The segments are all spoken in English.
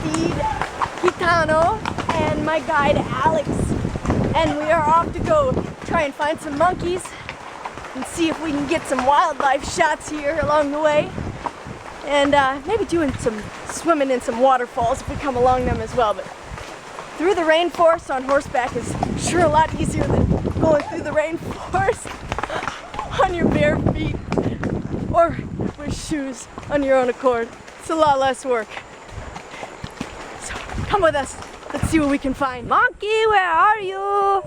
steed, Gitano, and my guide, Alex. And we are off to go try and find some monkeys and see if we can get some wildlife shots here along the way. And maybe doing some swimming in some waterfalls if we come along them as well. But through the rainforest on horseback is sure a lot easier than going through the rainforest on your bare feet or with shoes on your own accord. It's a lot less work. So come with us. Let's see what we can find. Monkey, where are you?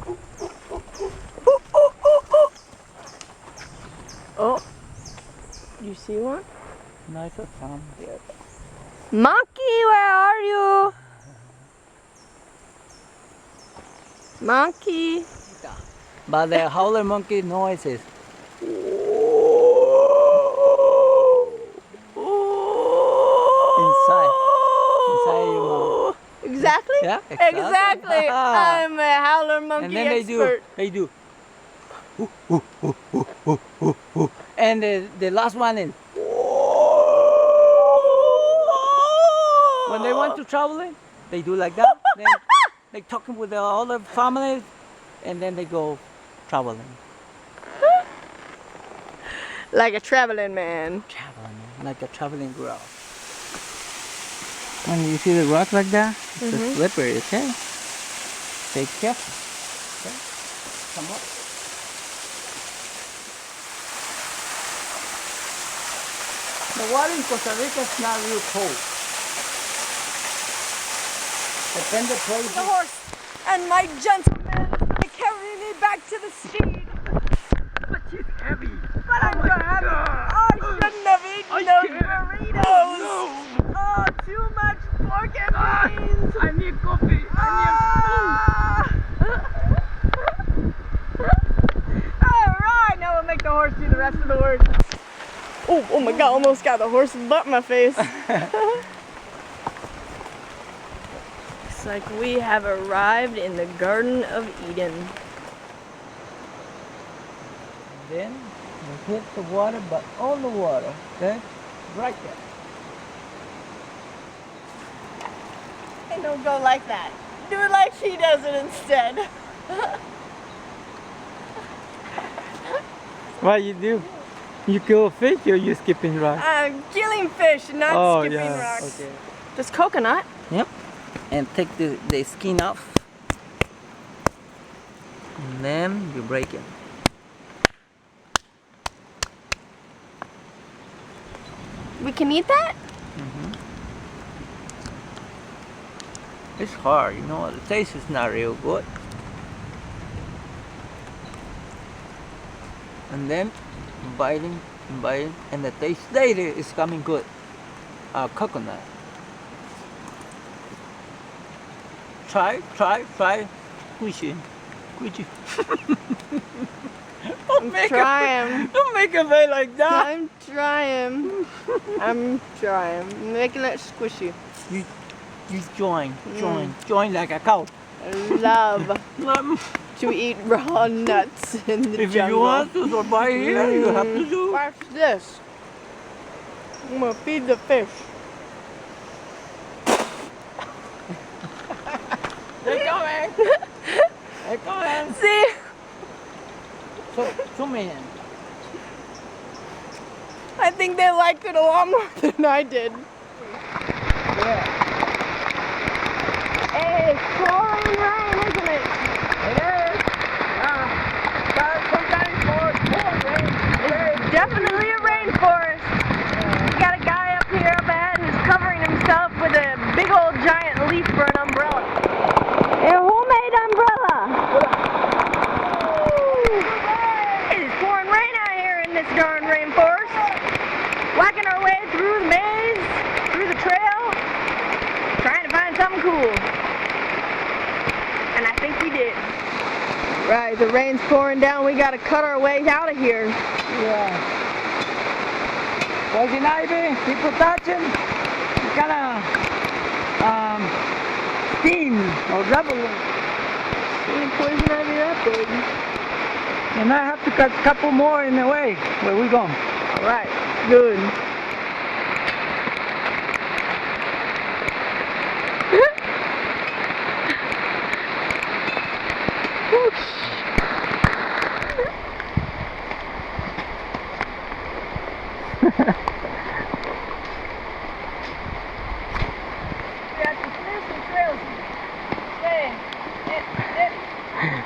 Ooh, ooh, ooh, ooh. Oh, you see one? No, it's a farm. Monkey, where are you? Monkey. But the howler monkey noises. Inside your mouth. Exactly? Yeah, exactly. I'm a howler monkey and then expert. they do. And the last one is. When they want to travel, they do like that. Then they talking with the other families, and then they go traveling. Like a traveling man. Traveling, like a traveling girl. When you see the rock like that, it's slippery, okay? Take careful. Okay? Come on. The water in Costa Rica is not real cold. Depends the place. The horse and my gentleman is going to carry me back to the steed. But she's heavy. But I'm so happy. I shouldn't have eaten those burritos. No. Oh, too much pork and beans. I need coffee. Alright, now we'll make the horse do the rest of the work. Oh my god, almost got the horse's butt in my face. Looks like we have arrived in the Garden of Eden. Then we hit the water, but on the water, okay? Right there. And don't go like that. Do it like she does it instead. What you do? You kill a fish or you skipping rocks? I'm killing fish, not skipping rocks. Okay. Just coconut. Yep. And take the skin off. And then you break it. We can eat that? It's hard, you know, the taste is not real good. And then biting, and the taste later is coming good. Coconut. Try, squishy. I'm trying. Don't make a face like that. I'm trying. I'm making it squishy. You join like a cow. I love to eat raw nuts in the If jungle. you want to survive here, you have to do. Watch this. I'm gonna feed the fish. They're coming. They're coming. See? So, zoom in. I think they liked it a lot more than I did. Yeah. Hey, it's pouring rain, isn't it? It is. But sometimes pouring rain. It's definitely a rainforest. We got a guy up here up ahead who's covering himself with a big old giant leaf for an umbrella. A homemade umbrella. It is pouring rain out here in this darn rainforest. Whacking our way through the maze, through the trail, trying to find something cool. And I think we did. Right, the rain's pouring down. We gotta cut our way out of here. Yeah. Poison ivy, keep protection. You gotta steam or rubble. Ain't poison ivy that big. And I have to cut a couple more in the way where we go. Alright, good.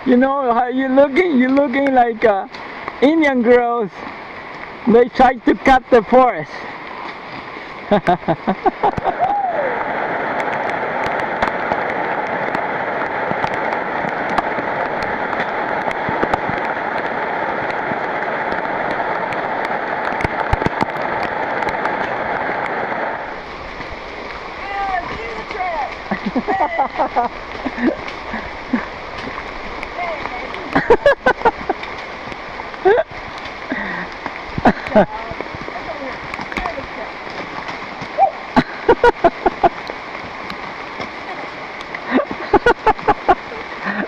You know how you looking? You looking like Indian girls. They try to cut the forest.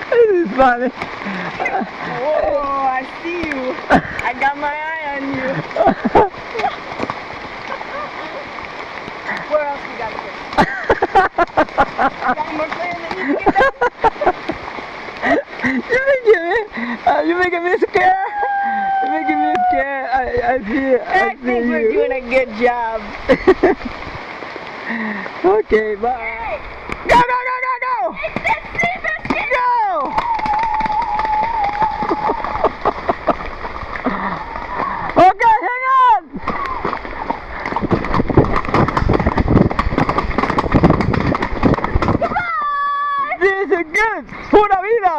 This is funny. Whoa, I see you. I got my eye on you. Where else we got to go? Got more players that need to get done? You're making me scared. You're making me scared. I see. I think we're doing a good job. Okay, bye. Go, go, go, go, go! Go! Okay, hang on! This is good! Pura vida!